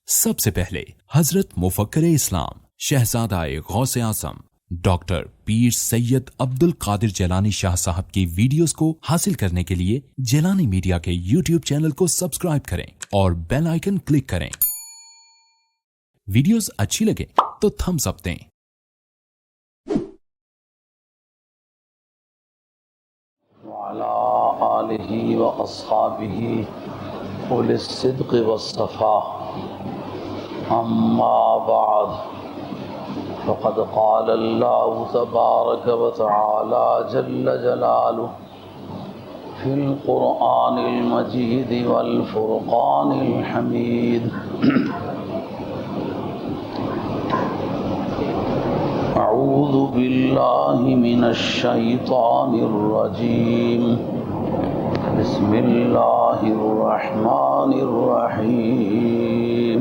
سب سے پہلے حضرت مفکر اسلام شہزادہ غوث اعظم ڈاکٹر پیر سید عبد القادر جیلانی شاہ صاحب کی ویڈیوز کو حاصل کرنے کے لیے جیلانی میڈیا کے یوٹیوب چینل کو سبسکرائب کریں اور بیل آئیکن کلک کریں۔ ویڈیوز اچھی لگے تو تھمز اپ دیں۔ وعلى آله وأصحابه أولي الصدق والصفاء أما بعد فقد قال الله تبارك وتعالى جل جلاله في القرآن المجيد والفرقان الحميد أعوذ بالله من الشيطان الرجيم بسم الله الرحمن الرحيم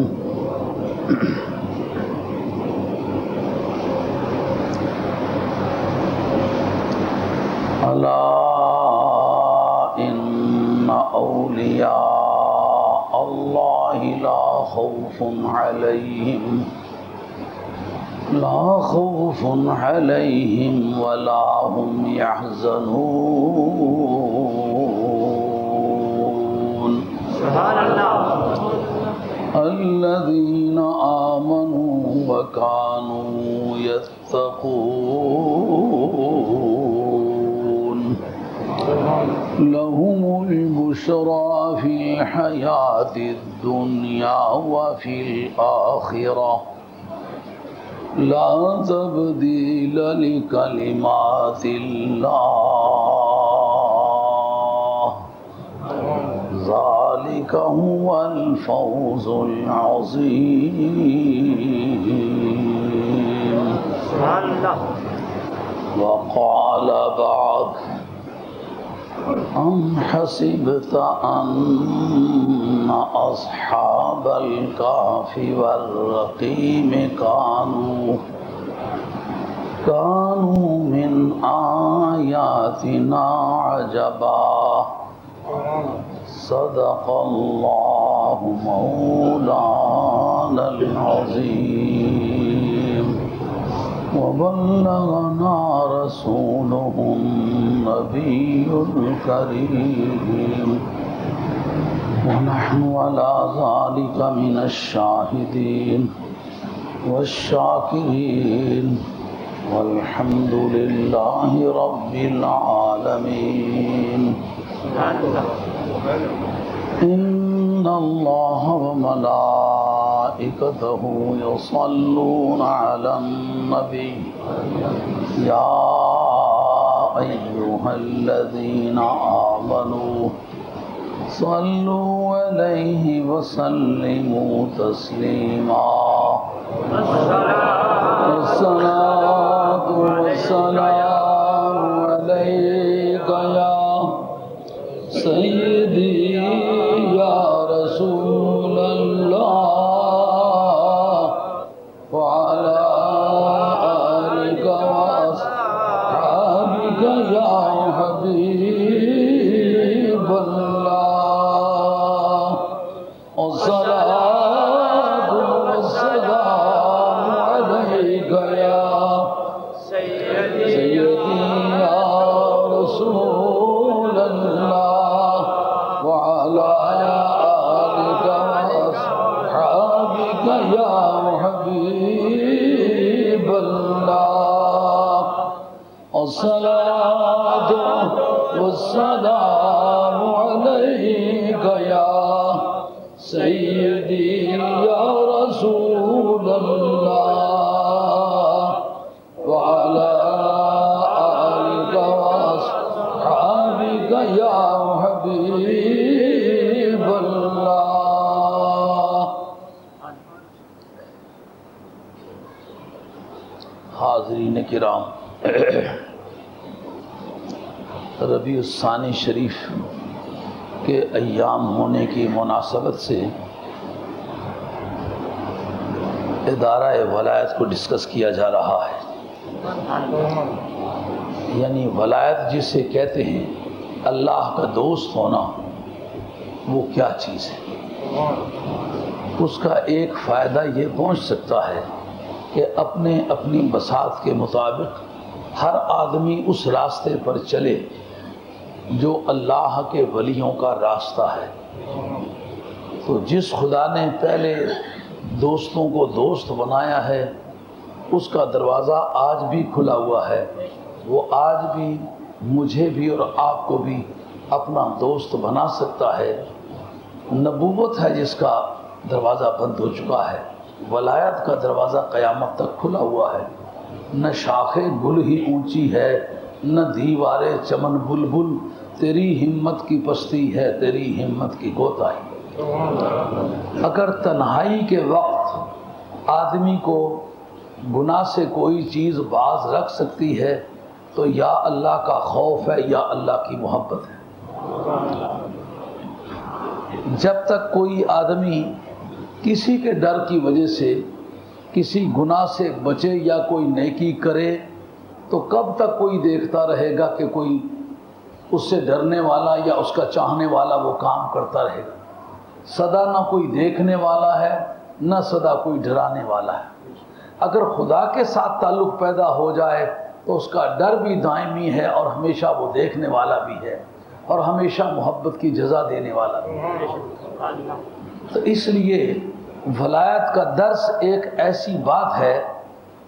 ألا إن أولياء الله لا خوف عليهم ولا هم يحزنون سبحان الله الذين آمنوا وكانوا يتقون لهم البشرى في الحياة الدنيا وفي الآخرة لا تبديل لكلمات الله ذلك هو الفوز العظيم سبحان الله وقال بعد أم حسبت أن أصحاب الكهف والرقيم كانوا من آياتنا عجبا صدق الله مولانا العظيم وبلغنا رسوله النبي الكريم ونحن على ذلك من الشاهدين والشاكرين والحمد لله رب العالمين إن الله وملائكته يصلون على النبي يا أيها الذين آمنوا صلوا عليه وسلموا تسليما الصلاة والسلام عليك يا سيدي يا رسول الله وعلى آلك وأصحابك يا حبيب الله الصلاة والسلام عليك يا سيدي يا رسول الله وعلى آلك وأصحابك يا حبيب الله الصلاة والسلام عليك يا سيدي يا رسول الله وعلى آلك وأصحابك يا حبيب الله حاضرین کرام، ربیع الثانی شریف کے ایام ہونے کی مناسبت سے ادارہ ولایت کو ڈسکس کیا جا رہا ہے۔ یعنی ولایت جسے کہتے ہیں، اللہ کا دوست ہونا، وہ کیا چیز ہے؟ اس کا ایک فائدہ یہ پہنچ سکتا ہے کہ اپنے اپنی بساط کے مطابق ہر آدمی اس راستے پر چلے جو اللہ کے ولیوں کا راستہ ہے۔ تو جس خدا نے پہلے دوستوں کو دوست بنایا ہے اس کا دروازہ آج بھی کھلا ہوا ہے، وہ آج بھی مجھے بھی اور آپ کو بھی اپنا دوست بنا سکتا ہے۔ نبوت ہے جس کا دروازہ بند ہو چکا ہے، ولایت کا دروازہ قیامت تک کھلا ہوا ہے۔ نہ شاخ گل ہی اونچی ہے نہ دیوارے چمن بلبل، تیری ہمت کی پستی ہے تیری ہمت کی کوتاہی۔ اگر تنہائی کے وقت آدمی کو گناہ سے کوئی چیز باز رکھ سکتی ہے تو یا اللہ کا خوف ہے یا اللہ کی محبت ہے۔ جب تک کوئی آدمی کسی کے ڈر کی وجہ سے کسی گناہ سے بچے یا کوئی نیکی کرے تو کب تک کوئی دیکھتا رہے گا کہ کوئی اس سے ڈرنے والا یا اس کا چاہنے والا وہ کام کرتا رہے گا؟ سدا نہ کوئی دیکھنے والا ہے نہ سدا کوئی ڈرانے والا ہے۔ اگر خدا کے ساتھ تعلق پیدا ہو جائے تو اس کا ڈر بھی دائمی ہے اور ہمیشہ وہ دیکھنے والا بھی ہے اور ہمیشہ محبت کی جزا دینے والا بھی ہے۔ تو اس لیے ولایت کا درس ایک ایسی بات ہے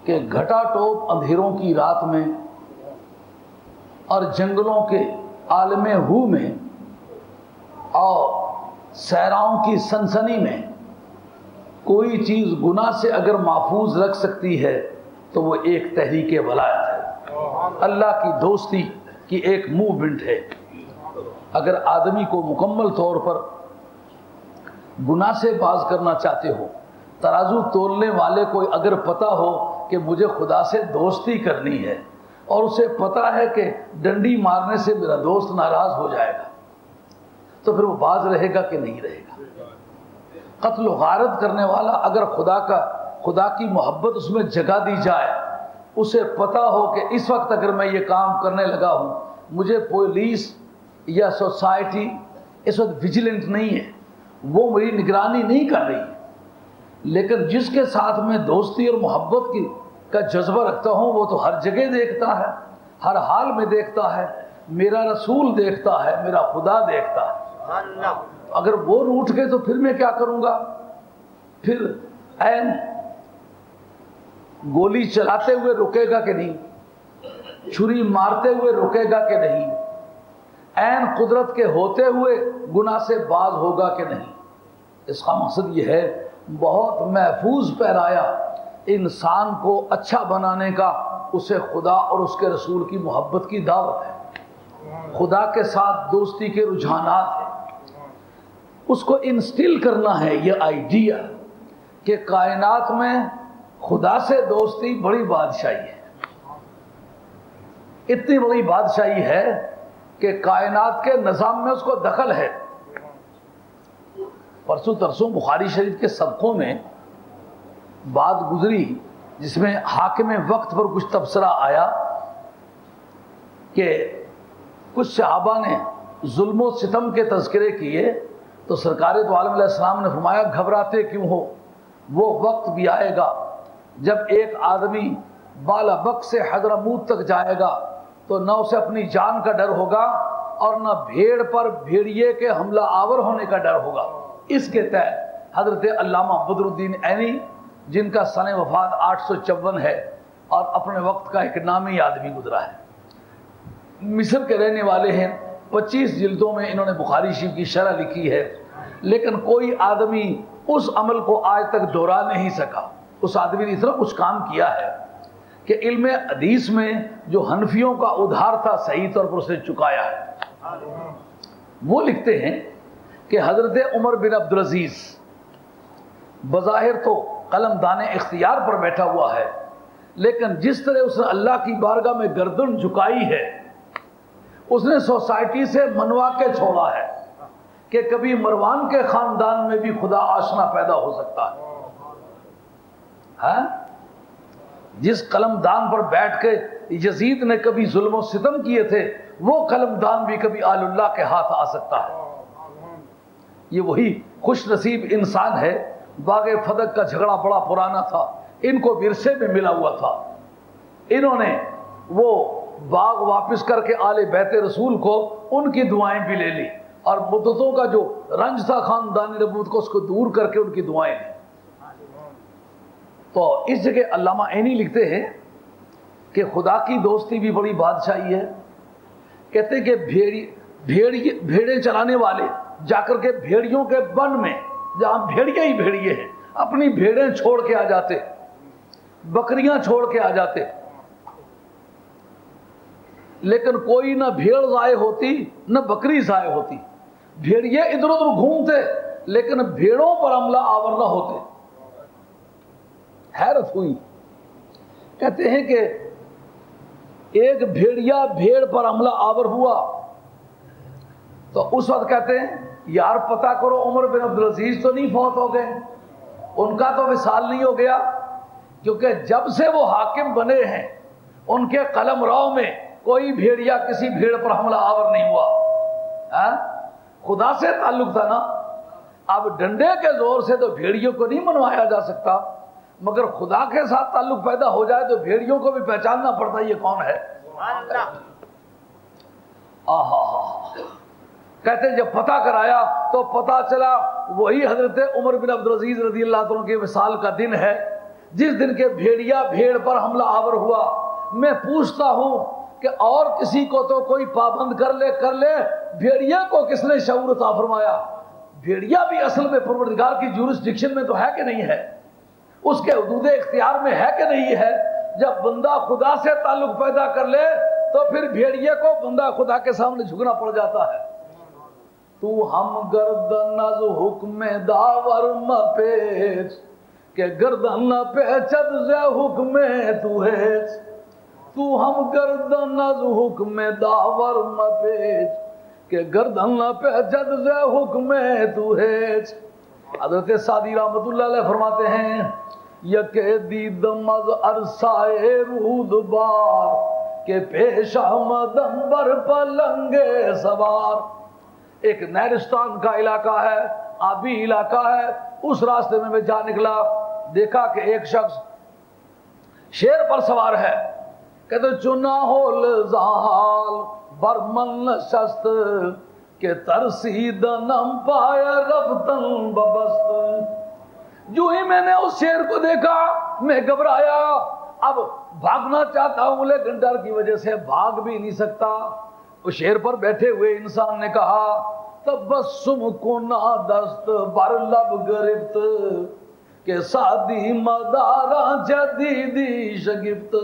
کہ گھٹا ٹوپ اندھیروں کی رات میں اور جنگلوں کے عالم ہو میں اور صحراؤں کی سنسنی میں کوئی چیز گناہ سے اگر محفوظ رکھ سکتی ہے تو وہ ایک تحریک ولایت ہے، اللہ کی دوستی کی ایک موومنٹ ہے۔ اگر آدمی کو مکمل طور پر گناہ سے باز کرنا چاہتے ہو، ترازو تولنے والے کو اگر پتہ ہو کہ مجھے خدا سے دوستی کرنی ہے اور اسے پتہ ہے کہ ڈنڈی مارنے سے میرا دوست ناراض ہو جائے گا تو پھر وہ باز رہے گا کہ نہیں رہے گا؟ قتل و غارت کرنے والا اگر خدا کی محبت اس میں جگہ دی جائے، اسے پتہ ہو کہ اس وقت اگر میں یہ کام کرنے لگا ہوں مجھے پولیس یا سوسائٹی اس وقت ویجیلنٹ نہیں ہے، وہ میری نگرانی نہیں کر رہی ہے، لیکن جس کے ساتھ میں دوستی اور محبت کا جذبہ رکھتا ہوں وہ تو ہر جگہ دیکھتا ہے، ہر حال میں دیکھتا ہے، میرا رسول دیکھتا ہے، میرا خدا دیکھتا ہے۔ اگر وہ روٹھ گئے تو پھر میں کیا کروں گا؟ پھر عین گولی چلاتے ہوئے رکے گا کہ نہیں؟ چھری مارتے ہوئے رکے گا کہ نہیں؟ عین قدرت کے ہوتے ہوئے گناہ سے باز ہوگا کہ نہیں؟ اس کا مقصد یہ ہے بہت محفوظ پیرایا انسان کو اچھا بنانے کا اسے خدا اور اس کے رسول کی محبت کی دعوت ہے، خدا کے ساتھ دوستی کے رجحانات ہیں، اس کو انسٹل کرنا ہے یہ آئیڈیا کہ کائنات میں خدا سے دوستی بڑی بادشاہی ہے، اتنی بڑی بادشاہی ہے کہ کائنات کے نظام میں اس کو دخل ہے۔ پرسوں ترسوں بخاری شریف کے سبقوں میں بات گزری جس میں حاکم وقت پر کچھ تبصرہ آیا کہ کچھ صحابہ نے ظلم و ستم کے تذکرے کیے تو سرکار دو عالم علیہ السلام نے فرمایا گھبراتے کیوں ہو، وہ وقت بھی آئے گا جب ایک آدمی بالا بک سے حضرموت تک جائے گا تو نہ اسے اپنی جان کا ڈر ہوگا اور نہ بھیڑ پر بھیڑیے کے حملہ آور ہونے کا ڈر ہوگا۔ اس کے تحت حضرت علامہ بدر الدین عینی جن کا سن وفات 854 ہے اور اپنے وقت کا ایک نامی آدمی گزرا ہے، مصر کے رہنے والے ہیں، 25 جلدوں میں انہوں نے بخاری شریف کی شرح لکھی ہے، لیکن کوئی آدمی اس عمل کو آج تک دوہرا نہیں سکا۔ اس آدمی نے اتنا کچھ کام کیا ہے کہ علم حدیث میں جو حنفیوں کا ادھار تھا صحیح طور پر اس نے چکایا ہے۔ وہ لکھتے ہیں کہ حضرت عمر بن عبدالعزیز بظاہر تو قلم دان اختیار پر بیٹھا ہوا ہے، لیکن جس طرح اس نے اللہ کی بارگاہ میں گردن جھکائی ہے اس نے سوسائٹی سے منوا کے چھوڑا ہے کہ کبھی مروان کے خاندان میں بھی خدا آشنا پیدا ہو سکتا ہے۔ جس قلم دان پر بیٹھ کے یزید نے کبھی ظلم و ستم کیے تھے وہ قلم دان بھی کبھی آل اللہ کے ہاتھ آ سکتا ہے۔ یہ وہی خوش نصیب انسان ہے باغ فتح کا جھگڑا بڑا پرانا تھا، ان کو ورثے میں ملا ہوا تھا، انہوں نے وہ باغ واپس کر کے آل بیت رسول کو ان کی دعائیں بھی لے لی، اور مدتوں کا جو رنج تھا خاندانی نبوت کو اس کو دور کر کے ان کی دعائیں لی۔ تو اس جگہ علامہ عینی لکھتے ہیں کہ خدا کی دوستی بھی بڑی بادشاہی ہے۔ کہتے ہیں کہ بھیڑیں چلانے والے جا کر کے بھیڑیوں کے بن میں، جہاں بھیڑیے ہی بھیڑیے ہیں، اپنی بھیڑیں چھوڑ کے آ جاتے، بکریاں چھوڑ کے آ جاتے، لیکن کوئی نہ بھیڑ ضائع ہوتی نہ بکری ضائع ہوتی، بھیڑیے ادھر ادھر گھومتے لیکن بھیڑوں پر حملہ آور نہ ہوتے۔ حیرت ہوئی، کہتے ہیں کہ ایک بھیڑیا بھیڑ پر حملہ آور ہوا تو اس وقت کہتے ہیں یار پتہ کرو عمر بن عبدالعزیز تو نہیں فوت ہو گئے، ان کا تو وصال نہیں ہو گیا، کیونکہ جب سے وہ حاکم بنے ہیں ان کے قلم رو میں کوئی بھیڑیا کسی بھیڑ پر حملہ آور نہیں ہوا۔ خدا سے تعلق تھا نا، اب ڈنڈے کے زور سے تو بھیڑیوں کو نہیں منوایا جا سکتا، مگر خدا کے ساتھ تعلق پیدا ہو جائے تو بھیڑیوں کو بھی پہچاننا پڑتا یہ کون ہے۔ کہتے جب پتہ کرایا تو پتہ چلا وہی حضرت عمر بن عبدالعزیز رضی اللہ عنہ کے وصال کا دن ہے، جس دن کے بھیڑیا بھیڑ پر حملہ آور ہوا۔ میں پوچھتا ہوں کہ اور کسی کو تو کوئی پابند کر لے، بھیڑیا کو کس نے شعور عطا فرمایا؟ بھیڑیا بھی اصل میں پروردگار کی جورسڈکشن میں تو ہے کہ نہیں ہے، اس کے حدود اختیار میں ہے کہ نہیں ہے؟ جب بندہ خدا سے تعلق پیدا کر لے تو پھر بھیڑیے کو بندہ خدا کے سامنے جھکنا پڑ جاتا ہے۔ تو ہم گردن از حکم داور مپیچ کہ گردن پیچد سے حکم تو ہیچ، تو ہم گردن از حکم داور مپیچ کہ گردن پیچد سے حکم تو ہیچ۔ حضرت سعدی رحمت اللہ علیہ فرماتے ہیں یک دیدم از عرصائے رود بار کہ پیش آمدم بر پلنگ سوار۔ ایک نیرستان کا علاقہ ہے، آبی علاقہ ہے، اس راستے میں جا نکلا، دیکھا کہ ایک شخص شیر پر سوار ہے، کہتے چنا ہول زحال برمن شست کہ ترسیدنم پائے رفتن ببست۔ جو ہی میں نے اس شیر کو دیکھا میں گھبرایا، اب بھاگنا چاہتا ہوں لیکن ڈر کی وجہ سے بھاگ بھی نہیں سکتا۔ اس شیر پر بیٹھے ہوئے انسان نے کہا تبسم کنا دست بر لب گرفت کہ سادی مداراں جدیدی شگفت۔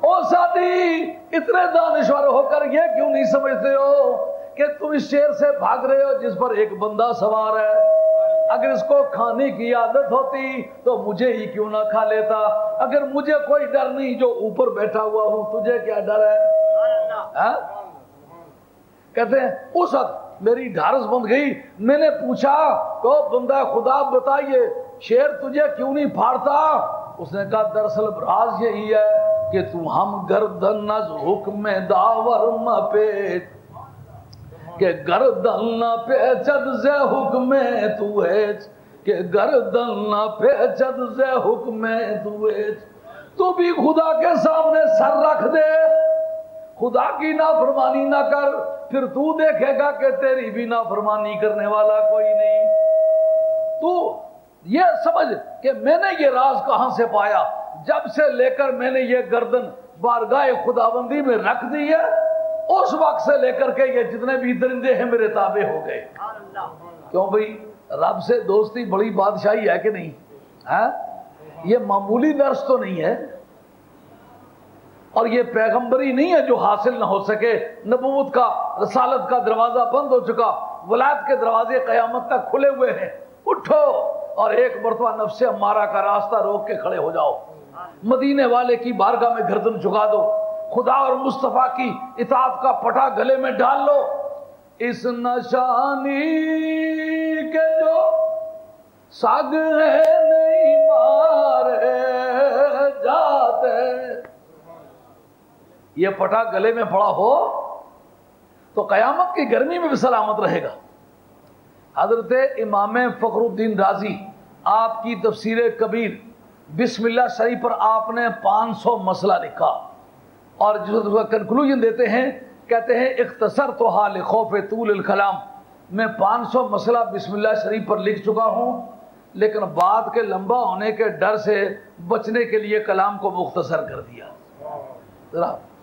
او سادی اتنے دانشور ہو کر یہ کیوں نہیں سمجھتے ہو کہ تم اس شیر سے بھاگ رہے ہو جس پر ایک بندہ سوار ہے؟ اگر اس کو کھانے کی عادت ہوتی تو مجھے ہی کیوں نہ کھا لیتا؟ اگر مجھے کوئی ڈر نہیں جو اوپر بیٹھا ہوا ہوں، تجھے کیا ڈر ہے؟ کہتے ہیں اس وقت میری ڈھارس بند گئی، میں نے پوچھا تو بندہ خدا بتائیے شیر تجھے کیوں نہیں پھاڑتا؟ اس نے کہا دراصل راز یہی ہے کہ تو ہم گردن از حکم داور مپیچ کہ گردن پیچد سے حکم تو ہیچ، کہ گردن پیچد سے حکم تو ہیچ۔ تو بھی خدا کے سامنے سر رکھ دے، خدا کی نافرمانی نہ کر، پھر تو دیکھے گا کہ تیری بھی نافرمانی کرنے والا کوئی نہیں۔ تو یہ سمجھ کہ میں نے یہ راز کہاں سے پایا؟ جب سے لے کر میں نے یہ گردن بارگاہ خداوندی میں رکھ دی ہے، اس وقت سے لے کر کے یہ جتنے بھی درندے ہیں میرے تابع ہو گئے۔ کیوں بھئی رب سے دوستی بڑی بادشاہی ہے کہ نہیں؟ یہ معمولی درس تو نہیں ہے، اور یہ پیغمبری نہیں ہے جو حاصل نہ ہو سکے۔ نبوت کا رسالت کا دروازہ بند ہو چکا، ولایت کے دروازے قیامت تک کھلے ہوئے ہیں۔ اٹھو اور ایک مرتبہ نفس امارہ کا راستہ روک کے کھڑے ہو جاؤ، مدینے والے کی بارگاہ میں گردن جھکا دو، خدا اور مصطفیٰ کی اطاعت کا پٹا گلے میں ڈال لو۔ اس نشانی کے جو ساگ ہے نہیں مارے جاتے، یہ پٹا گلے میں پڑا ہو تو قیامت کی گرمی میں بھی سلامت رہے گا۔ حضرت امام فخر الدین رازی آپ کی تفسیر کبیر بسم اللہ شریف پر آپ نے 500 مسئلہ لکھا، اور جو اس کا کنکلوژن دیتے ہیں، کہتے ہیں اختصر تو حال خوف طول الکلام، میں 500 مسئلہ بسم اللہ شریف پر لکھ چکا ہوں، لیکن بات کے لمبا ہونے کے ڈر سے بچنے کے لیے کلام کو مختصر کر دیا۔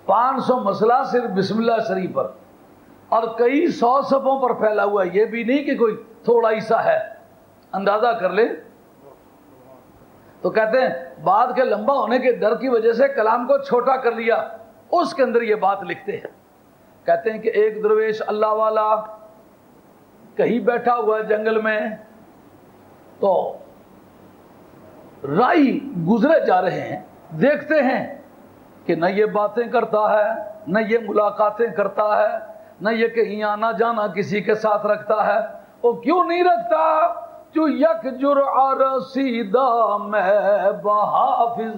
500 مسئلہ صرف بسم اللہ شریف پر، اور کئی 100 صفحوں پر پھیلا ہوا ہے، یہ بھی نہیں کہ کوئی تھوڑا ہی سا ہے، اندازہ کر لیں۔ تو کہتے ہیں بات کے لمبا ہونے کے ڈر کی وجہ سے کلام کو چھوٹا کر لیا، اس کے اندر یہ بات لکھتے ہیں۔ کہتے ہیں کہ ایک درویش اللہ والا کہیں بیٹھا ہوا ہے جنگل میں، تو راہی گزرے جا رہے ہیں، دیکھتے ہیں کہ نہ یہ باتیں کرتا ہے، نہ یہ ملاقاتیں کرتا ہے، نہ یہ کہیں آنا جانا کسی کے ساتھ رکھتا ہے۔ وہ کیوں نہیں رکھتا؟ جو یک جرعہ رسیدہ میں بحافظ،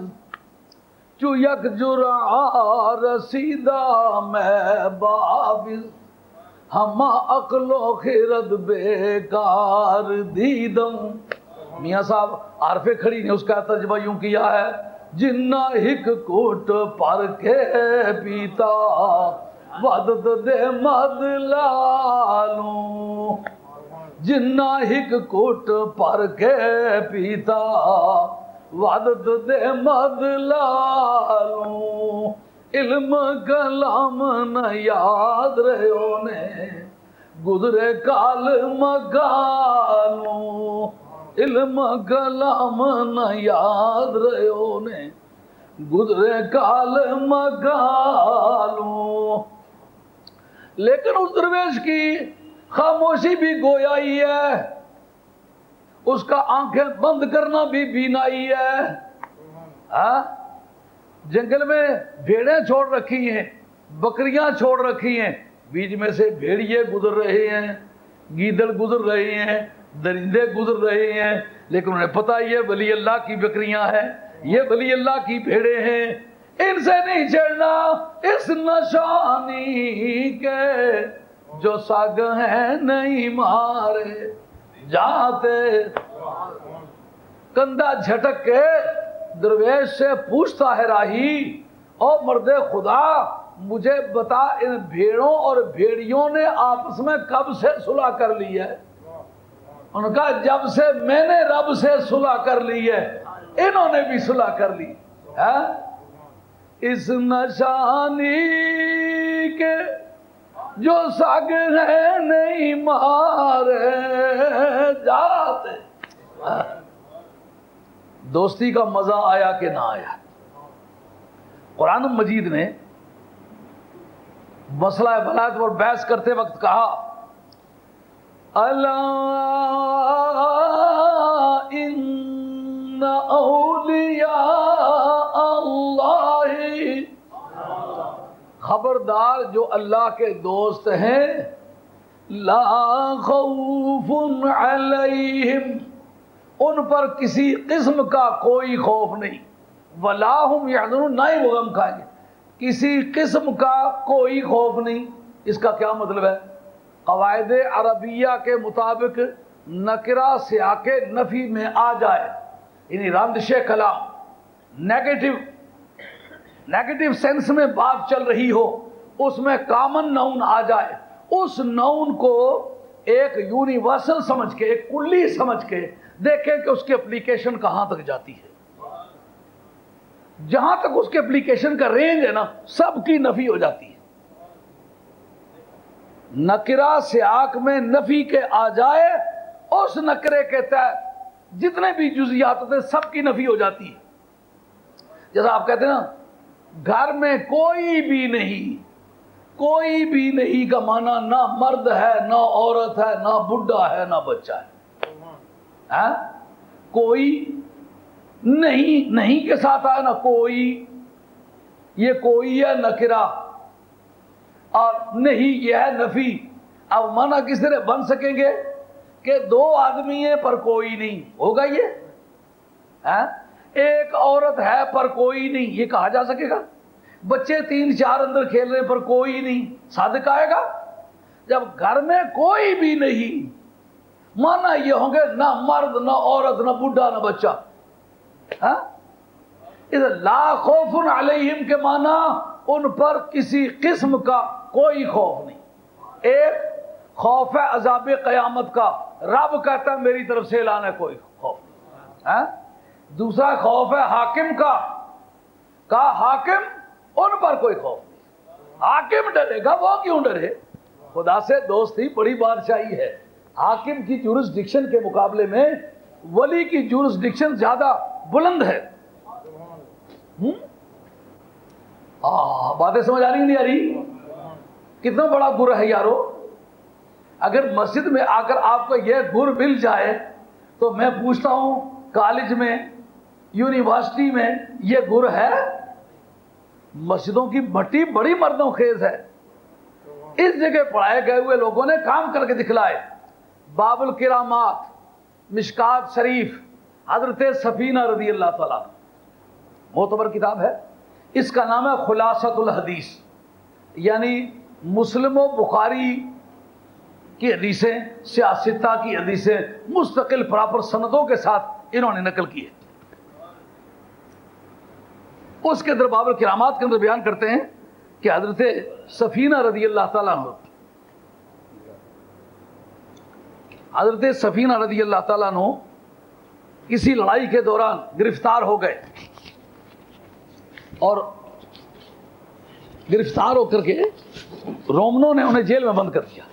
جو یک جرعہ رسیدہ میں بحافظ، ہما عقل و خرد بیکار دیدم۔ میاں صاحب عارف کھڑی نے اس کا ترجمہ یوں کیا ہے، جنہ ہک کوٹ پر کے پیتا ودد دے مد لالوں، جنہ ہک کوٹ پر کے پیتا ودد دے مد لالوں، علم کلام نہ یاد رہو نے گزرے کال مگالوں، علم کلام نہ یاد رہو نے گزرے کال مگالوں۔ لیکن اس درویش کی خاموشی بھی گویائی ہے، اس کا آنکھیں بند کرنا بھی بینائی ہے۔ جنگل میں بھیڑیں چھوڑ رکھی ہیں، بکریاں چھوڑ رکھی ہیں، بیچ میں سے بھیڑیے گزر رہے ہیں، گیدڑ گزر رہے ہیں، درندے گزر رہے ہیں، لیکن انہیں پتہ یہ ولی اللہ کی بکریاں ہیں، یہ ولی اللہ کی بھیڑیں ہیں، ان سے نہیں چھیڑنا، اس نشانی کے جو سگ ہیں نہیں مارے جاتے۔ کندھا جھٹک کے درویش سے پوچھتا ہے راہی، او مرد خدا مجھے بتا ان بھیڑوں اور بھیڑیوں نے آپس میں کب سے صلح کر لی ہے؟ ان کا جب سے میں نے رب سے صلح کر لی ہے، انہوں نے بھی صلح کر لی ہے۔ اس نشانی کے جو سگ ہیں نہیں مارے جاتے۔ دوستی کا مزہ آیا کہ نہ آیا؟ قرآن مجید نے مسئلہ ولایت پر بحث کرتے وقت کہا، الا ان اولیاء اللہ، خبردار جو اللہ کے دوست ہیں، لا خوف علیہم، ان پر کسی قسم کا کوئی خوف نہیں، ولا ہم یحزنون، نہ ہی وہ غم کھائیں گے، کسی قسم کا کوئی خوف نہیں۔ اس کا کیا مطلب ہے؟ قواعد عربیہ کے مطابق نکرہ سیاق نفی میں آ جائے، یعنی رندش کلام، نیگیٹو سینس میں بات چل رہی ہو، اس میں کامن ناؤن آ جائے، اس ناؤن کو ایک یونیورسل سمجھ کے، ایک کلی سمجھ کے دیکھیں کہ اس کی اپلیکیشن کہاں تک جاتی ہے۔ جہاں تک اس کے اپلیکیشن کا رینج ہے نا، سب کی نفی ہو جاتی ہے۔ نکرہ سیاق میں نفی کے آ جائے، اس نکرے کے تحت جتنے بھی جزیات ہوتے ہیں سب کی نفی ہو جاتی ہے۔ جیسا آپ کہتے ہیں نا، گھر میں کوئی بھی نہیں، کوئی بھی نہیں کا معنی نہ مرد ہے، نہ عورت ہے، نہ بڈھا ہے، نہ بچہ ہے۔ کوئی نہیں، نہیں کے ساتھ آیا نا کوئی، یہ کوئی ہے نکرہ، اور نہیں یہ ہے نفی۔ اب معنی کس طرح بن سکیں گے کہ دو آدمی ہیں پر کوئی نہیں، ہوگا یہ؟ ایک عورت ہے پر کوئی نہیں، یہ کہا جا سکے گا؟ بچے 3-4 اندر کھیل رہے ہیں پر کوئی نہیں، صادق آئے گا؟ جب گھر میں کوئی بھی نہیں مانا یہ ہوں گے نہ مرد نہ عورت نہ بڈھا نہ بچہ. ہاں لا خوف علیہم کے مانا ان پر کسی قسم کا کوئی خوف نہیں. ایک خوف ہے عذاب قیامت کا، رب کہتا ہے میری طرف سے اعلان ہے کوئی خوف نہیں. دوسرا خوف ہے حاکم کا، کہا حاکم ان پر کوئی خوف نہیں. حاکم ڈرے گا، وہ کیوں ڈرے؟ خدا سے دوستی بڑی بادشاہی ہے. حاکم کی جورسڈکشن کے مقابلے میں ولی کی جورسڈکشن زیادہ بلند ہے. باتیں سمجھ آ رہی نہیں آ رہی؟ کتنا بڑا گر ہے یارو. اگر مسجد میں آ کر آپ کو یہ گر مل جائے تو میں پوچھتا ہوں کالج میں یونیورسٹی میں یہ گر ہے؟ مسجدوں کی مٹی بڑی مردوں خیز ہے. اس جگہ پڑھائے گئے ہوئے لوگوں نے کام کر کے دکھلائے. باب الکرامات مشکات شریف حضرت سفینہ رضی اللہ تعالیٰ معتبر کتاب ہے. اس کا نام ہے خلاصۃ الحدیث، یعنی مسلم و بخاری کی حدیثیں، سیاستہ کی حدیثیں مستقل پراپر سندوں کے ساتھ انہوں نے نقل کی ہے. اس کے اندر باب الکرامات کے اندر بیان کرتے ہیں کہ حضرت سفینہ رضی اللہ تعالیٰ عنہ، حضرت سفینہ رضی اللہ تعالیٰ عنہ کسی لڑائی کے دوران گرفتار ہو گئے اور گرفتار ہو کر کے رومنوں نے انہیں جیل میں بند کر دیا.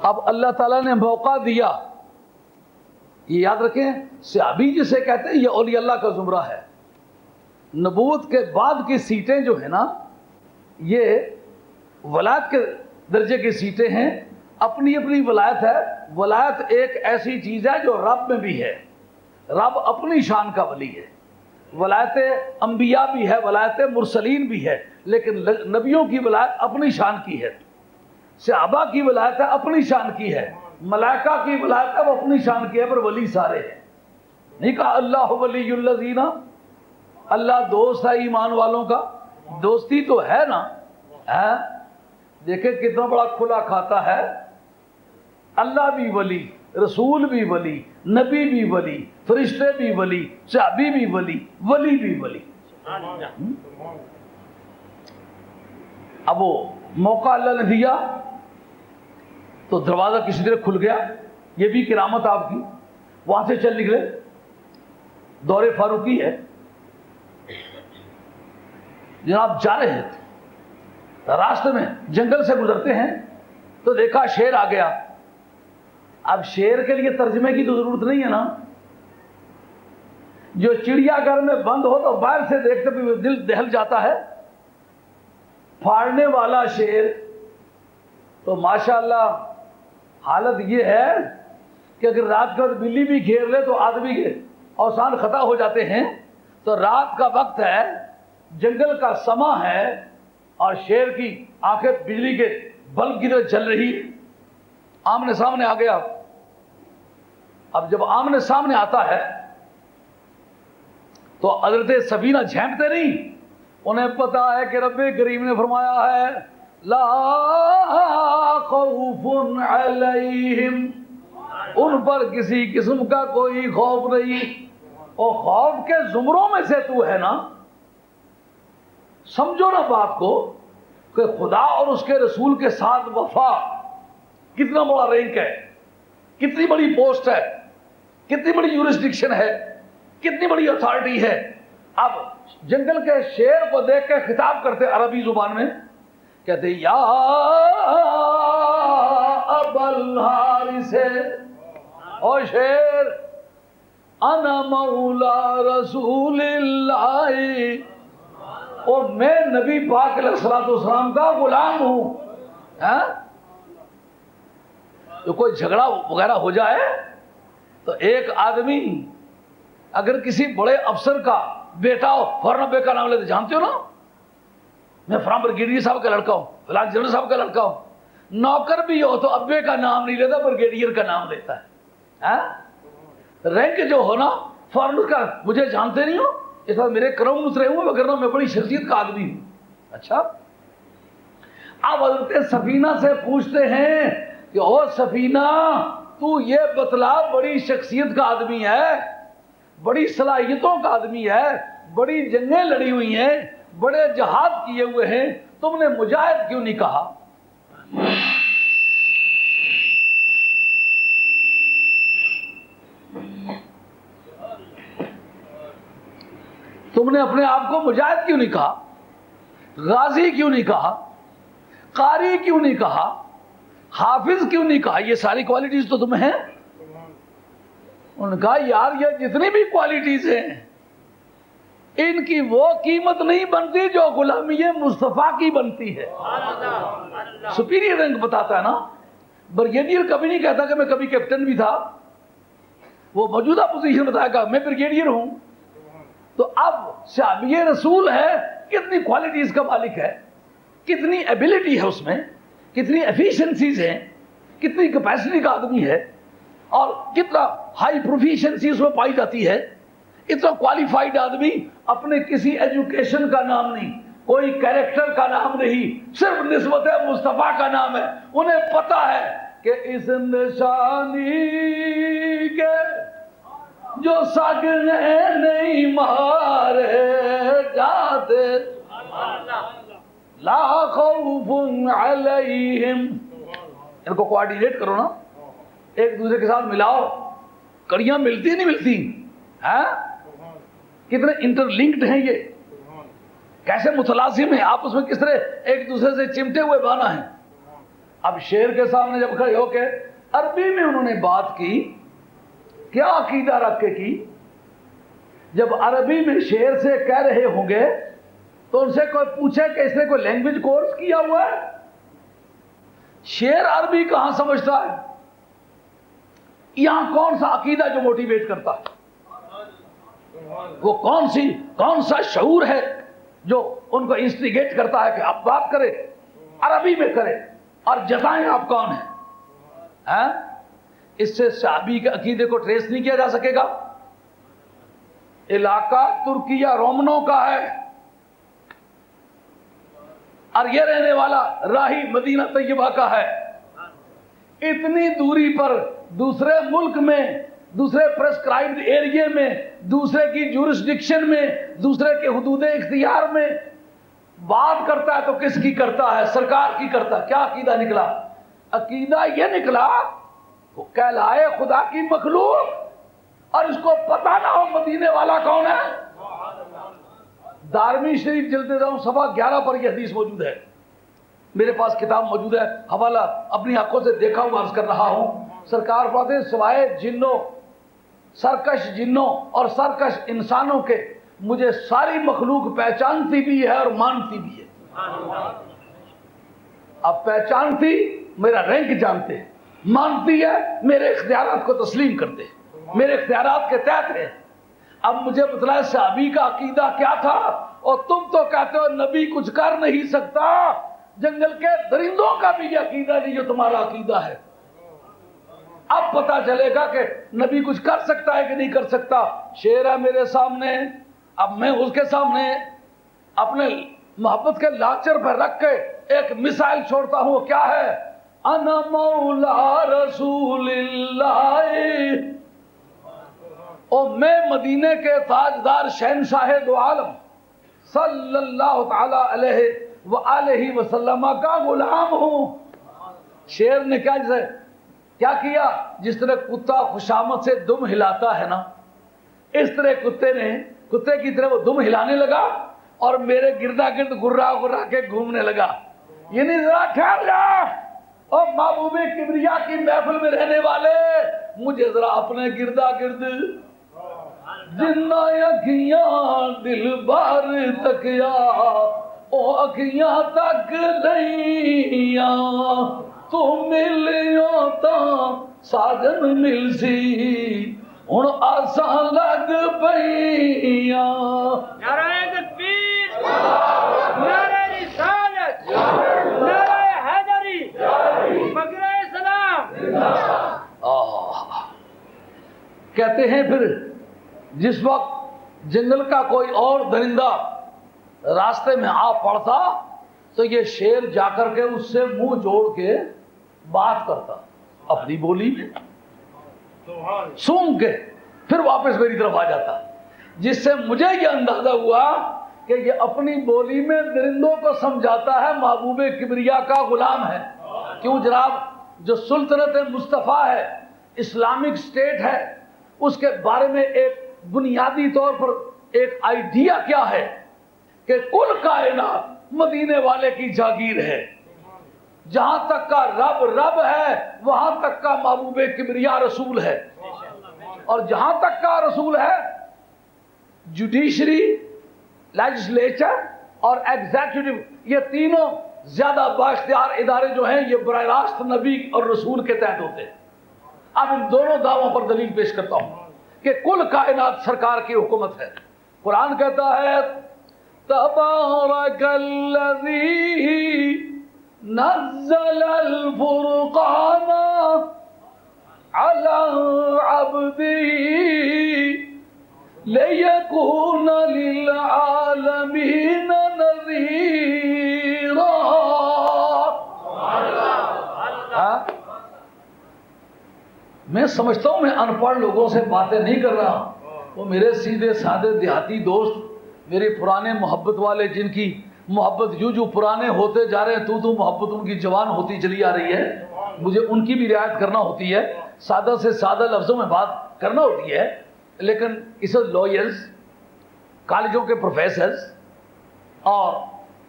اب اللہ تعالیٰ نے موقع دیا. یہ یاد رکھیں صحابی جسے کہتے ہیں یہ اولیاء اللہ کا زمرہ ہے. نبوت کے بعد کی سیٹیں جو ہیں نا یہ ولایت کے درجے کی سیٹیں ہیں. اپنی اپنی ولایت ہے. ولایت ایک ایسی چیز ہے جو رب میں بھی ہے. رب اپنی شان کا ولی ہے. ولایت انبیاء بھی ہے، ولایت مرسلین بھی ہے، لیکن نبیوں کی ولایت اپنی شان کی ہے. صحابہ کی ولایت ہے اپنی شان کی ہے. ملائکہ کی ولایت ہے وہ اپنی شان کی ہے، پر ولی سارے ہیں. نہیں کہا اللہ ولی الذین، اللہ دوست ہے ایمان والوں کا. دوستی تو ہے نا. دیکھیں کتنا بڑا کھلا کھاتا ہے. اللہ بھی ولی، رسول بھی ولی، نبی بھی ولی، فرشتے بھی ولی، صحابی بھی ولی، ولی بھی ولی. اب وہ موقع اللہ نے دیا تو دروازہ کسی طرح کھل گیا. یہ بھی کرامت آپ کی. وہاں سے چل نکلے. دور فاروقی ہے جناب. جا رہے تھے راستے میں جنگل سے گزرتے ہیں تو دیکھا شیر آ گیا. اب شیر کے لیے ترجمے کی تو ضرورت نہیں ہے نا. جو چڑیا گھر میں بند ہو تو باہر سے دیکھتے بھی دل دہل جاتا ہے. پھاڑنے والا شیر تو ماشاءاللہ حالت یہ ہے کہ اگر رات کا بلی بھی گھیر لے تو آدمی کے اوسان خطا ہو جاتے ہیں. تو رات کا وقت ہے، جنگل کا سما ہے اور شیر کی آنکھیں بجلی کے بلب کی طرح چل رہی. آمنے سامنے آ گیا. اب جب آمنے سامنے آتا ہے تو حضرت سفینہ جھینکتے نہیں. انہیں پتا ہے کہ رب کریم نے فرمایا ہے لا خوف علیہم، ان پر کسی قسم کا کوئی خوف نہیں. اور خوف کے زمروں میں سے تو ہے نا. سمجھو نا بات کو کہ خدا اور اس کے رسول کے ساتھ وفا کتنا بڑا رینک ہے، کتنی بڑی پوسٹ ہے، کتنی بڑی یورسڈکشن ہے، کتنی بڑی اتھارٹی ہے. اب جنگل کے شیر کو دیکھ کے خطاب کرتے عربی زبان میں، کہتے یا ابا الحارث، او شیر انا مولا رسول اللہ، اور میں نبی پاک علیہ السلام کا غلام ہوں. تو کوئی جھگڑا وغیرہ ہو جائے تو ایک آدمی اگر کسی بڑے افسر کا بیٹا ہو فوراً ابے کا نام لیتے. جانتے ہو نا میں فلاں بریگیڈیئر صاحب کا لڑکا ہوں، فلاں جنرل صاحب کا لڑکا ہوں. نوکر بھی ہو تو ابے کا نام نہیں لیتا، بریگیڈیئر کا نام لیتا ہے. رینک جو ہو نا فوراً اس کا مجھے جانتے نہیں ہو، اس بات میرے کرم اترے ہوں وغیرہ میں بڑی شخصیت کا آدمی ہوں. اچھا اب حضرت سفینہ سے پوچھتے ہیں کہ او سفینہ تو یہ بتلا بڑی شخصیت کا آدمی ہے، بڑی صلاحیتوں کا آدمی ہے، بڑی جنگیں لڑی ہوئی ہیں، بڑے جہاد کیے ہوئے ہیں، تم نے مجاہد کیوں نہیں کہا؟ تم نے اپنے آپ کو مجاہد کیوں نہیں کہا؟ غازی کیوں نہیں کہا؟ قاری کیوں نہیں کہا؟ حافظ کیوں نہیں کہا؟ یہ ساری کوالٹیز تو تمہیں ہیں۔ انہوں نے کہا یار یہ جتنی بھی کوالٹیز ہیں ان کی وہ قیمت نہیں بنتی جو غلامی مصطفیٰ کی بنتی ہے۔ سپیریئر رینک بتاتا ہے نا، بریگیڈیئر کبھی نہیں کہتا کہ میں کبھی کیپٹن بھی تھا، وہ موجودہ پوزیشن بتائے گا میں بریگیڈیئر ہوں۔ تو اب صحابی رسول ہے، کتنی کوالٹیز کا مالک ہے، کتنی ایبیلٹی ہے اس میں، کتنی ایفیشنسیز ہیں، کتنی کیپیسٹی کا آدمی ہے، اور کتنا ہائی پروفیشنسی اس میں پائی جاتی ہے۔ اتنا کوالیفائڈ آدمی اپنے کسی ایجوکیشن کا نام نہیں، کوئی کیریکٹر کا نام نہیں، صرف نسبت مصطفیٰ کا نام ہے۔ انہیں پتا ہے کہ اس نشانی کے جو سگنے نہیں مارے جاتے لا خوف علیہم۔ ان کو کوارڈینیٹ کرو نا، ایک دوسرے کے ساتھ ملاؤ، کڑیاں ملتی نہیں ملتی ہیں؟ کتنے انٹر لنکڈ ہیں، یہ کیسے متلازم ہیں آپس میں، کس طرح ایک دوسرے سے چمٹے ہوئے بانا ہیں۔ اب شیر کے سامنے جب کھڑے ہو کے عربی میں انہوں نے بات کی، کیا عقیدہ رکھ کے کی؟ جب عربی میں شیر سے کہہ رہے ہوں گے تو ان سے کوئی پوچھے کہ اس نے کوئی لینگویج کورس کیا ہوا ہے؟ شیر عربی کہاں سمجھتا ہے؟ یہاں کون سا عقیدہ جو موٹیویٹ کرتا ہے؟ وہ کون سا شعور ہے جو ان کو انسٹیگیٹ کرتا ہے کہ آپ بات کریں، عربی میں کریں اور جتائیں آپ کون ہیں؟ اس سے صحابی کے عقیدے کو ٹریس نہیں کیا جا سکے گا۔ علاقہ ترکیہ رومنوں کا ہے اور یہ رہنے والا راہی مدینہ طیبہ کا ہے۔ اتنی دوری پر دوسرے ملک میں، دوسرے پرسکرائبڈ ایریے میں، دوسرے کی جورسڈکشن میں، دوسرے کے حدود اختیار میں بات کرتا ہے تو کس کی کرتا ہے؟ سرکار کی کرتا ہے۔ کیا عقیدہ نکلا؟ عقیدہ یہ نکلا وہ کہلائے خدا کی مخلوق اور اس کو پتہ نہ ہو مدینے والا کون ہے۔ دارمی شریف جلد دوم صفحہ 11 پر یہ حدیث موجود ہے، میرے پاس کتاب موجود ہے، حوالہ اپنی آنکھوں سے دیکھا ہوں، عرض کر رہا ہوں۔ سرکار فرماتے ہیں سوائے جنوں، سرکش جنوں اور سرکش انسانوں کے مجھے ساری مخلوق پہچانتی بھی ہے اور مانتی بھی ہے۔ اب پہچانتی میرا رینک جانتے ہیں، مانتی ہے میرے اختیارات کو تسلیم کرتے ہیں، میرے اختیارات کے تحت ہے۔ اب مجھے بتلائے صحابی کا عقیدہ کیا تھا، اور تم تو کہتے ہو نبی کچھ کر نہیں سکتا، جنگل کے درندوں کا بھی یہ عقیدہ نہیں جو تمہارا عقیدہ ہے۔ اب پتا چلے گا کہ نبی کچھ کر سکتا ہے کہ نہیں کر سکتا۔ شیر ہے میرے سامنے، اب میں اس کے سامنے اپنے محبت کے لانچر پر رکھ کے ایک مثال چھوڑتا ہوں، کیا ہے؟ انا مولا رسول اللہ، اور میں مدینے کے تاجدار شہنشاہ دو عالم صلی اللہ تعالی علیہ وآلہ وسلم کا غلام ہوں۔ شیر نے کیا کیا؟ جس طرح کتا خوشامد سے دم ہلاتا ہے نا، اس طرح کتے کی طرح وہ دم ہلانے لگا اور میرے گردا گرد گرا گرا کے گھومنے لگا۔ یہ نہیں ذرا ٹھہر جا، اور محبوب کبریا کی محفل میں رہنے والے مجھے ذرا اپنے گردا گرد جنہ اکھیاں دل بار تکیا او اکھیاں تک لئیاں تو ملیوں تاں ساجن مل سی ہن آسان لگ پئیاں۔ نعرہ تکبیر، نعرہ رسالت، نعرہ حیدری، فخر اسلام۔ کہتے ہیں پھر جس وقت جنگل کا کوئی اور درندہ راستے میں آ پڑتا تو یہ شیر جا کر کے اس سے منہ جوڑ کے بات کرتا اپنی بولی میں، سونگ کے پھر واپس میری طرف آ جاتا، جس سے مجھے یہ اندازہ ہوا کہ یہ اپنی بولی میں درندوں کو سمجھاتا ہے محبوب کبریا کا غلام ہے۔ کیوں جناب؟ جو سلطنت مصطفیٰ ہے، اسلامک اسٹیٹ ہے، اس کے بارے میں ایک بنیادی طور پر ایک آئیڈیا کیا ہے کہ کل کائنات مدینے والے کی جاگیر ہے۔ جہاں تک کا رب رب ہے، وہاں تک کا محبوب کبریا رسول ہے، اور جہاں تک کا رسول ہے جوڈیشری، لیجسلیچر اور ایگزیکٹو، یہ تینوں زیادہ بااختیار ادارے جو ہیں یہ براہ راست نبی اور رسول کے تحت ہوتے ہیں۔ اب ان دونوں دعووں پر دلیل پیش کرتا ہوں کہ کل کائنات سرکار کی حکومت ہے۔ قرآن کہتا ہے تبارک الذی نزل الفرقان علی عبدہ لیکون للعالمین نذیرا۔ میں سمجھتا ہوں میں ان پڑھ لوگوں سے باتیں نہیں کر رہا ہوں، وہ میرے سیدھے سادے دیہاتی دوست، میرے پرانے محبت والے، جن کی محبت جو پرانے ہوتے جا رہے ہیں، تو محبت ان کی جوان ہوتی چلی آ رہی ہے، مجھے ان کی بھی رعایت کرنا ہوتی ہے، سادہ سے سادہ لفظوں میں بات کرنا ہوتی ہے، لیکن اس لائرز، کالجوں کے پروفیسرز اور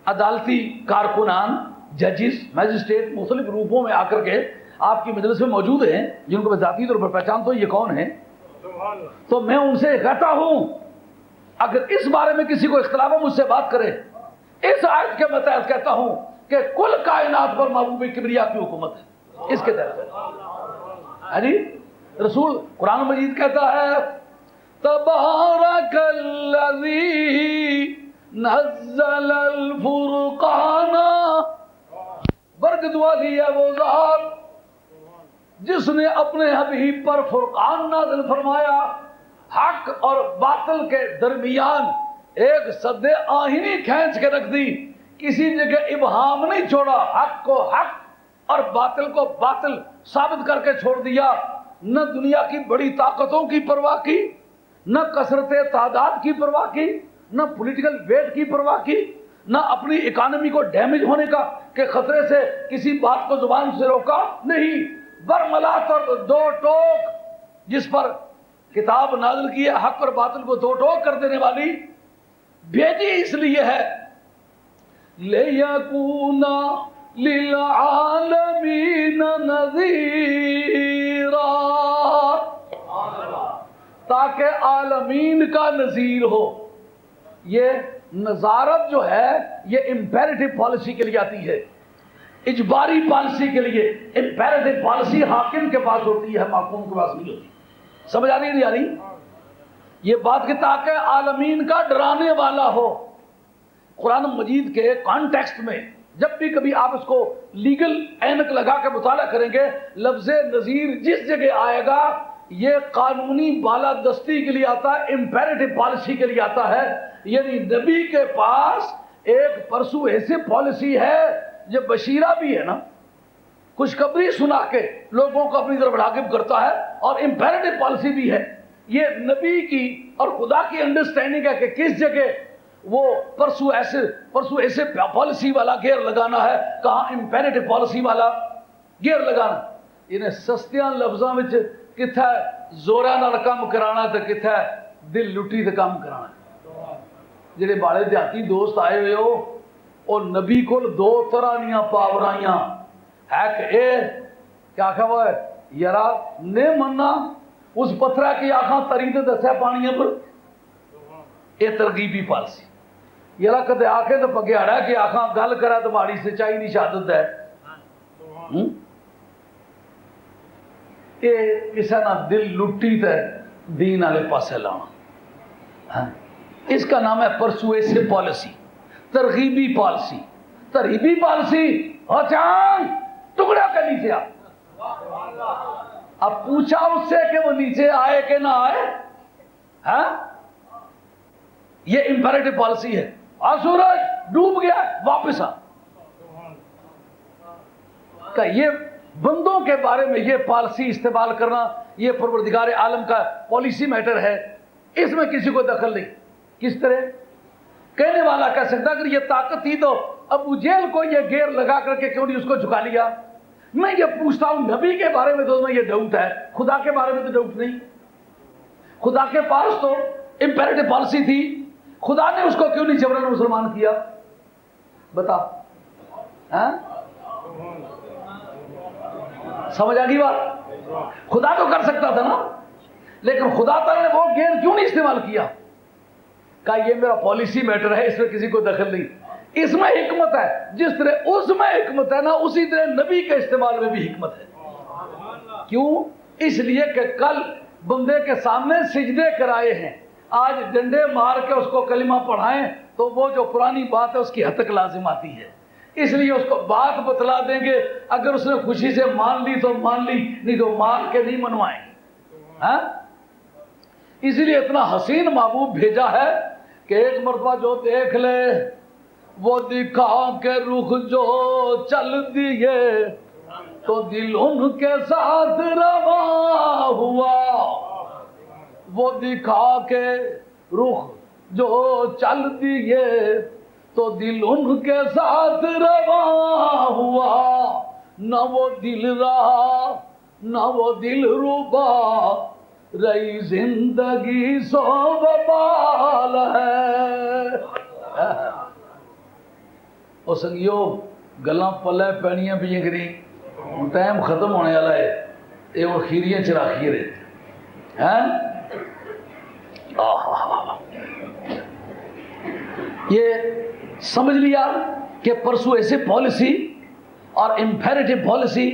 عدالتی کارکنان، ججز، میجسٹریٹ مختلف روپوں میں آ کر کے آپ کی مجلس میں موجود ہیں، جن کو میں ذاتی طور پر پہچانتا ہوں یہ کون ہیں، تو میں ان سے کہتا ہوں اگر اس بارے میں کسی کو اختلاف ہے مجھ سے بات کرے۔ اس آیت کے متحد کہتا ہوں کہ کل کائنات پر محبوب کبریا کی حکومت ہے، اس کے تحت جی رسول قرآن مجید کہتا ہے تبارک الذی نزل الفرقان، برکت والی ہے وہ ذات جس نے اپنے حبیب پر فرقان نازل فرمایا، حق اور باطل کے درمیان ایک سد آہنی کھینچ کے رکھ دی، کسی جگہ ابہام نہیں چھوڑا، حق کو حق اور باطل کو باطل ثابت کر کے چھوڑ دیا، نہ دنیا کی بڑی طاقتوں کی پرواہ کی، نہ کثرت تعداد کی پرواہ کی، نہ پولیٹیکل ویٹ کی پرواہ کی، نہ اپنی اکانومی کو ڈیمیج ہونے کا کہ خطرے سے کسی بات کو زبان سے روکا نہیں، برملات اور دو ٹوک جس پر کتاب نازل کی ہے، حق اور باطل کو دو ٹوک کر دینے والی، بھیجی اس لیے ہے لِيَكُونَ لِلْعَالَمِينَ نَذِيرًا، تاکہ عالمین کا نذیر ہو۔ یہ نظارت جو ہے یہ امپیریٹو پالیسی کے لیے آتی ہے، اجباری پالیسی کے لیے۔ امپیریٹو پالیسی حاکم کے پاس ہوتی ہے، محکوم کے پاس نہیں ہوتی۔ سمجھ آ رہی نہیں آ رہی یہ بات کہ تاکہ عالمین کا ڈرانے والا ہو۔ قرآن مجید کے کانٹیکسٹ میں جب بھی کبھی آپ اس کو لیگل اینک لگا کے مطالعہ کریں گے، لفظ نذیر جس جگہ آئے گا یہ قانونی بالادستی کے لیے آتا ہے، امپیریٹو پالیسی کے لیے آتا ہے، یعنی نبی کے پاس ایک پرسویسو پالیسی ہے جو بشیرہ بھی ہے نا، خوشخبری سنا کے لوگوں کو اپنی طرف راغب کرتا ہے، اور امپیریٹو پالیسی بھی ہے۔ یہ نبی کی اور خدا کی انڈرسٹینڈنگ ہے کہ کس جگہ وہ پرسویسو پالیسی والا گیئر لگانا ہے، کہاں امپیریٹو پالیسی والا گیئر لگانا۔ انہیں سستیاں لفظاں وچ کتھا زوراں نال کام کرانا تے کتھا دل لٹی تے کام کرانا۔ جڑے بڑے دیہاتی دوست آئے ہوئے ہو، اور نبی کو دو طرح دیاں پاورائیاں ہے کہ اے کیا کہا وہ ہے یارا نے مننا اس پتھرہ کی آنکھاں تری تے دسیا پانیاں پر، اے ترغیبی پالیسی۔ یارا کدے آکھے تو پگیاڑا کہ آنکھاں گل کرا تو ماڑی سچائی دی شہادت ہے، اے کسے نہ دل لٹی تے دین والے پاسے لانا۔ اس کا نام ہے پرسویسو پالیسی، ترغیبی پالیسی۔ ترغیبی پالیسی چاند ٹکڑا کے نیچے آ، اب پوچھا اس سے کہ وہ نیچے آئے کہ نہ آئے، ہاں یہ امپیریٹو پالیسی ہے۔ اور سورج ڈوب گیا واپس آ، کہ یہ بندوں کے بارے میں یہ پالیسی استعمال کرنا یہ پروردگار عالم کا پالیسی میٹر ہے، اس میں کسی کو دخل نہیں. کس طرح کہنے والا کہہ سکتا اگر یہ طاقت تھی تو ابو جہل کو یہ گیر لگا کر کے کیوں نہیں اس کو جھکا لیا؟ میں یہ پوچھتا ہوں، نبی کے بارے میں تو میں یہ ڈاؤٹ ہے، خدا کے بارے میں تو ڈاؤٹ نہیں. خدا کے پاس تو امپیریٹو پالیسی تھی، خدا نے اس کو کیوں نہیں جبرن مسلمان کیا؟ بتا. سمجھ آ گئی بات؟ خدا تو کر سکتا تھا نا، لیکن خدا تعالیٰ نے وہ گیر کیوں نہیں استعمال کیا؟ کہا یہ میرا پالیسی میٹر ہے، اس میں کسی کو دخل نہیں. اس میں حکمت ہے، جس طرح اس میں حکمت ہے نا، اسی طرح نبی کے استعمال میں بھی حکمت ہے. کیوں؟ اس لیے کہ کل بندے کے سامنے سجدے کرائے ہیں، آج ڈنڈے مار کے اس کو کلمہ پڑھائیں تو وہ جو پرانی بات ہے اس کی حد تک لازم آتی ہے. اس لیے اس کو بات بتلا دیں گے، اگر اس نے خوشی سے مان لی تو مان لی، نہیں تو مار کے نہیں منوائیں. اس لیے اتنا حسین محبوب بھیجا ہے کہ ایک مرتبہ جو دیکھ لے وہ دکھا کے رخ جو چل دیے تو دل ان کے ساتھ رواں ہوا. وہ دکھا کے رخ جو چل دیے تو دل ان کے ساتھ رواں ہوا. نہ وہ دل رہا نہ وہ دل ربا، رہی زندگی سو وبال ہے. اور سنگیو گلاں پلے پینیاں بھی کری، ٹائم ختم ہونے والا ہے، یہ وہ خیریاں چراخی رہتے ہیں. یہ سمجھ لیا کہ پرسویسو پالیسی اور امپیریٹو پالیسی،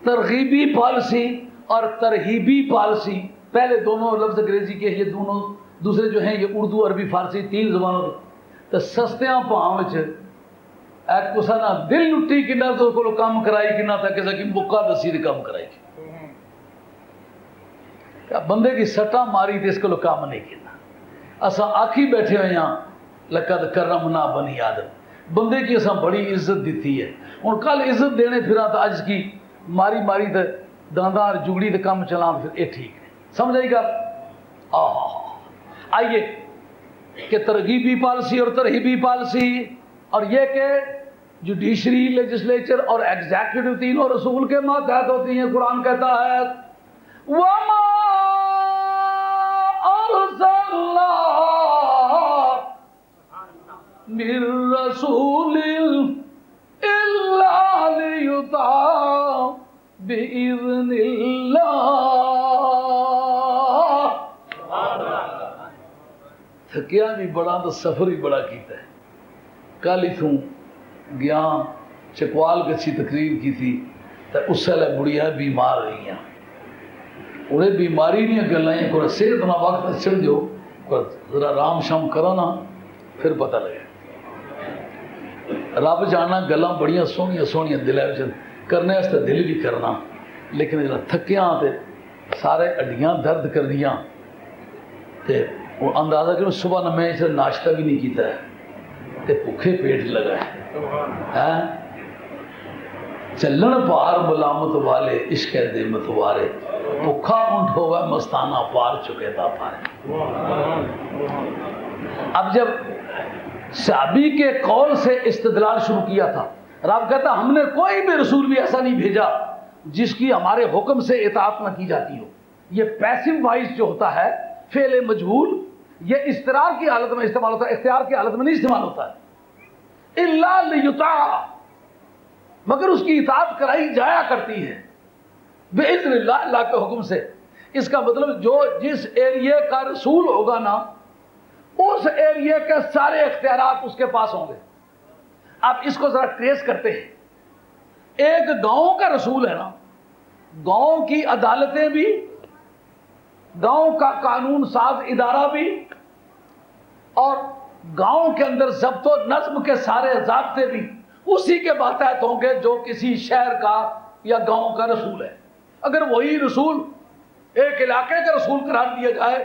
ترغیبی پالیسی اور ترہیبی پالیسی، پہلے دونوں لفظ انگریزی کے، یہ دونوں دوسرے جو ہیں یہ اردو عربی فارسی تین زبانوں کے. تو سستیاں پاؤں ایک کسا نہ دل لٹی کنا تو کو کام کرائی کنا تھا کسا کی بکا دسی دے کام کرائی کیا بندے کی سٹا ماری تھی اس کو کام نہیں کنا. اساں آکھی بیٹھے ہوئے ہیں لقد کرمنا بنی آدم، بندے کی اساں بڑی عزت دیتی ہے. اور کل عزت دینے پھرا تو آج کی ماری ماری تو داندار جگڑی تو کام چلا پھر یہ ٹھیک ہے. سمجھ آئی گا؟ آئیے کہ ترغیبی پالیسی اور ترہیبی پالیسی، اور یہ کہ جوڈیشری، لیجسلیچر اور ایگزیکٹو تینوں رسول کے ماتحت ہوتی ہیں. قرآن کہتا ہے وَمَا أَرْسَلْنَا مِن رَّسُولٍ إِلَّا لِيُطَاعَ بِإِذْنِ اللَّهِ. تھکیا بھی بڑا تو سفر ہی بڑا کیتا ہے. کل ہی تھوں گیا چکوال کچھی تقریر کی تھی تو اس سے بڑھیا بیمار رہی ہیں. انہیں بیماری نہیں گلائیں کو صحت نہ وقت چڑھ دیو ذرا رام شام کرو نا پھر پتہ لگے. رب جاننا گلاں بڑیاں سونیاں سونیاں دل کرنے واسطے دل بھی کرنا، لیکن جب تھکیاں تے سارے ہڈیاں درد کر دیاں تے وہ اندازہ کرو صبح نہ میں اسے ناشتہ بھی نہیں کیتا ہے تے بھوکے پیٹ لگا ہے. چلن پار ملامت والے عشق دے متوارے، بھوکا اونٹ ہوگا مستانہ پار چکے تا پارے. اب جب صحابی کے قول سے استدلال شروع کیا تھا، رب کہتا ہم نے کوئی بھی رسول بھی ایسا نہیں بھیجا جس کی ہمارے حکم سے اطاعت نہ کی جاتی ہو. یہ پیسو وائز جو ہوتا ہے فعل مجہول، یہ استرار کی حالت میں استعمال ہوتا ہے، اختیار کی حالت میں نہیں استعمال ہوتا ہے. الا لیطاع، مگر اس کی اطاعت کرائی جایا کرتی ہے باذن اللہ، اللہ کے حکم سے. اس کا مطلب جو جس ایریے کا رسول ہوگا نا اس ایریے کے سارے اختیارات اس کے پاس ہوں گے. اب اس کو ذرا ٹریس کرتے ہیں. ایک گاؤں کا رسول ہے نا، گاؤں کی عدالتیں بھی، گاؤں کا قانون ساز ادارہ بھی، اور گاؤں کے اندر ضبط و نظم کے سارے ضابطے بھی اسی کے ماتحت ہوں گے جو کسی شہر کا یا گاؤں کا رسول ہے. اگر وہی رسول ایک علاقے کا رسول قرار دیا جائے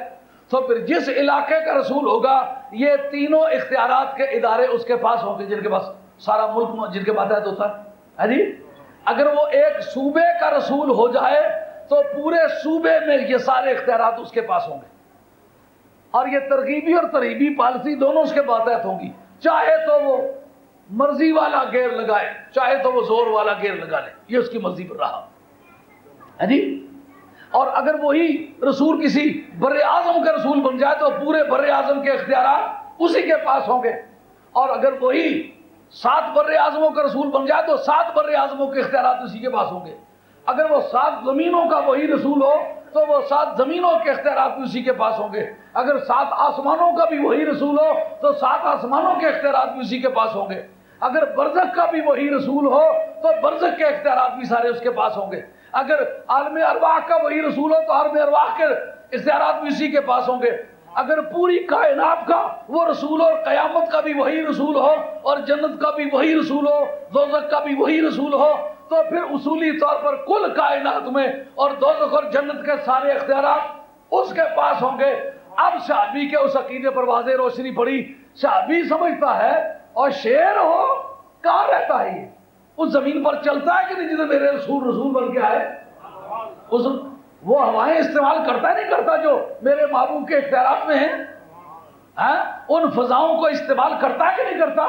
تو پھر جس علاقے کا رسول ہوگا یہ تینوں اختیارات کے ادارے اس کے پاس ہوں گے جن کے پاس سارا ملک جن کے ماتحت ہوتا ہے. جی اگر وہ ایک صوبے کا رسول ہو جائے تو پورے صوبے میں یہ سارے اختیارات اس کے پاس ہوں گے، اور یہ ترغیبی اور ترہیبی پالیسی دونوں اس کے ماتحت ہوں گی، چاہے تو وہ مرضی والا گیئر لگائے، چاہے تو وہ زور والا گیئر لگا لے، یہ اس کی مرضی پر رہا ہے جی۔ اور اگر وہی رسول کسی بر اعظم کا رسول بن جائے تو پورے بر اعظم کے اختیارات اسی کے پاس ہوں گے، اور اگر وہی 7 بر اعظموں کا رسول بن جائے تو 7 بر اعظموں کے اختیارات اسی کے پاس ہوں گے، اگر وہ 7 زمینوں کا وہی رسول ہو تو وہ 7 زمینوں کے اختیارات بھی اسی کے پاس ہوں گے، اگر 7 آسمانوں کا بھی وہی رسول ہو تو 7 آسمانوں کے اختیارات بھی اسی کے پاس ہوں گے، اگر برزخ کا بھی وہی رسول ہو تو برزخ کے اختیارات بھی سارے اس کے پاس ہوں گے، اگر عالم ارواح کا وہی رسول ہو تو عالم ارواح کے اختیارات بھی اسی کے پاس ہوں گے، اگر پوری کائنات کا وہ رسول اور قیامت کا بھی وہی رسول ہو اور جنت کا بھی وہی رسول ہو، دوزخ کا بھی وہی رسول ہو، تو پھر اصولی طور پر کل کائنات میں اور دوزخ اور جنت کے سارے اختیارات اس کے پاس ہوں گے۔ اب صحابی کے اس عقیدے پر واضح روشنی پڑی، صحابی سمجھتا ہے اور شیر ہو کہاں رہتا ہے، یہ اس زمین پر چلتا ہے کہ نہیں جدھر میرے رسول بن کے آئے، اس وہ ہوائیں استعمال کرتا نہیں کرتا جو میرے محبوب کے اختیارات میں ہیں، ان فضاؤں کو استعمال کرتا ہے کہ نہیں کرتا،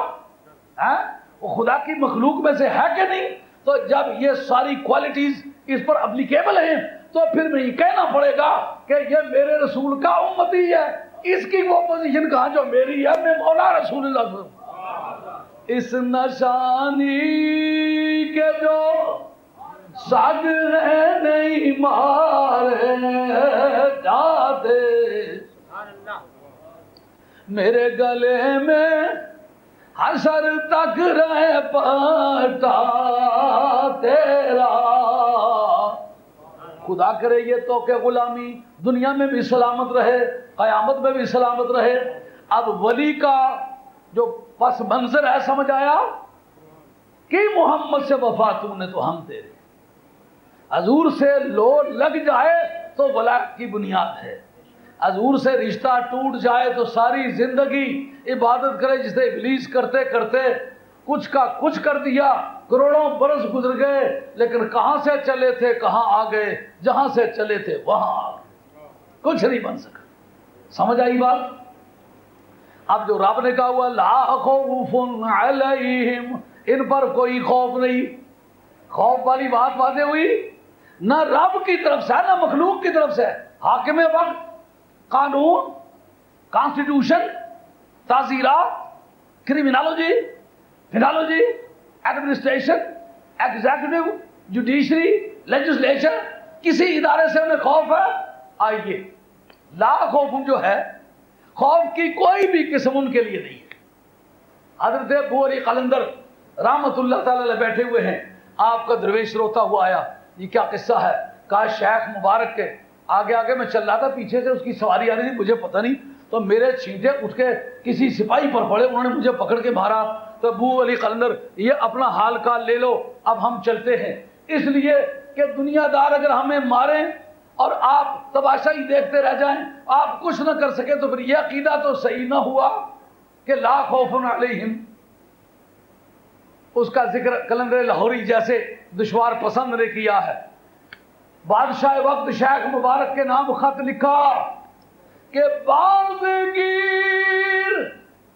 وہ خدا کی مخلوق میں سے ہے کہ نہیں؟ تو جب یہ ساری کوالٹیز اس پر اپلیکیبل ہیں تو پھر میں یہ کہنا پڑے گا کہ یہ میرے رسول کا امتی ہے، اس کی وہ پوزیشن کہاں جو میری ہے، میں مولا رسول اللہ صلی اللہ علیہ وسلم اس نشانی کے جو سگ ہے نہیں مارے جاتے، میرے گلے میں حشر تک رہے پٹا تیرا، خدا کرے یہ تو کہ غلامی دنیا میں بھی سلامت رہے، قیامت میں بھی سلامت رہے۔ اب ولی کا جو پس منظر ہے سمجھ آیا کہ محمد سے وفا تو نے تو ہم تیرے، حضور سے لو لگ جائے تو ولایت کی بنیاد ہے، حضور سے رشتہ ٹوٹ جائے تو ساری زندگی عبادت کرے جسے ابلیس کرتے کرتے کچھ کا کچھ کر دیا، کروڑوں برس گزر گئے لیکن کہاں سے چلے تھے کہاں آ گئے، جہاں سے چلے تھے وہاں آ گئے، کچھ نہیں بن سکا۔ سمجھ آئی بات؟ اب جو رب نے کہا ہوا لا خوف علیہم، ان پر کوئی خوف نہیں، خوف والی بات واضح ہوئی، نہ رب کی طرف سے نہ مخلوق کی طرف سے، حاکم وقت، قانون، کانسٹیٹیوشن، تعزیرات، criminology, penology, administration, executive, judiciary, legislature, کسی ادارے سے انہیں خوف ہے؟ آئیے لا خوف جو ہے، خوف کی کوئی بھی قسم ان کے لیے نہیں ہے۔ حضرت ابو علی قلندر رحمت اللہ تعالی علیہ بیٹھے ہوئے ہیں، آپ کا درویش روتا ہوا آیا، یہ کیا قصہ ہے؟ کہا شیخ مبارک کے آگے آگے میں چل رہا تھا، پیچھے سے اس کی سواری آ رہی تھی، مجھے پتہ نہیں، تو میرے چھینٹے اٹھ کے کسی سپاہی پر پڑے، انہوں نے مجھے پکڑ کے مارا، تو ابو علی قلندر یہ اپنا حال کا لے لو، اب ہم چلتے ہیں، اس لیے کہ دنیا دار اگر ہمیں ماریں اور آپ تماشائی دیکھتے رہ جائیں، آپ کچھ نہ کر سکے، تو پھر یہ عقیدہ تو صحیح نہ ہوا کہ لا خوف علیہم۔ اس کا ذکر قلندر لاہوری جیسے دشوار پسند نے کیا ہے۔ بادشاہ وقت شیخ مبارک کے نام خط لکھا کہ بازگیر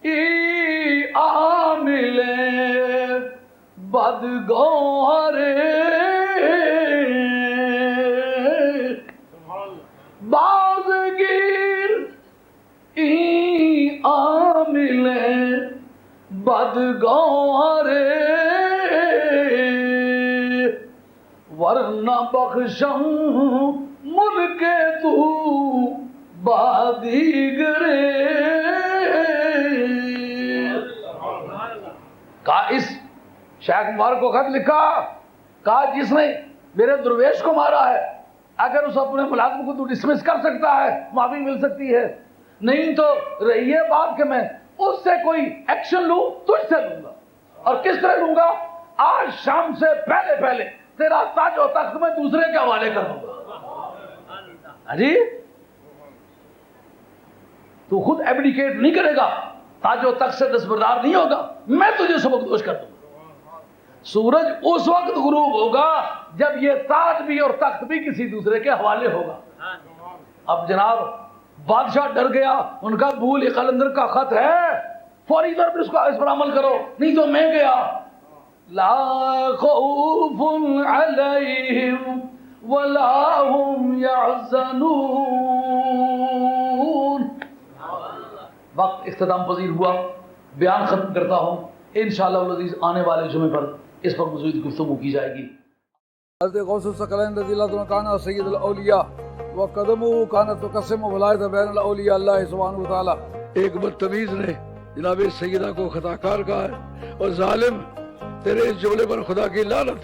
ای عامل بدگوہر، بازگیر ای عامل بدگوہر، ورنہ بخشم ملک تو بادیگرے۔ کہا اس شیخ مبارک کو خط لکھا، کہا جس نے میرے درویش کو مارا ہے، اگر اس اپنے ملازم کو تو ڈسمس کر سکتا ہے، معافی مل سکتی ہے، نہیں تو رہی ہے بات کہ میں اس سے کوئی ایکشن لوں، تجھ سے لوں گا، اور کس طرح لوں گا؟ آج شام سے پہلے پہلے تیرا تاج و تخت میں دوسرے کے حوالے کر دوں گا۔ جی تو خود ایبڈیکیٹ نہیں کرے گا، تاج و تخت سے دستبردار نہیں ہوگا، میں تجھے سبکدوش کر دوں گا۔ سورج اس وقت غروب ہوگا جب یہ تاج بھی اور تخت بھی کسی دوسرے کے حوالے ہوگا. اب جناب بادشاہ ڈر گیا, ان کا بھول قلندر کا خط ہے, فوری طور پر اس پر عمل کرو نہیں تو میں گیا. لا خوف علیہم ولا هم يحزنون. وقت اختتام پذیر ہوا, بیان ختم کرتا ہوں. انشاءاللہ العزیز آنے والے جمعے پر اس پر مزید گفتگو کی جائے گی. حضرت غوث الثقلین رضی اللہ عنہ کانا سید الاولیاء وقدمہ کانت تقسم ولایت بین الاولیاء اللہ سبحانہ وتعالی. ایک بدتمیز نے جناب سیدہ کو خطا کار کہا ہے, اور ظالم تیرے اس جملے پر خدا کی لعنت.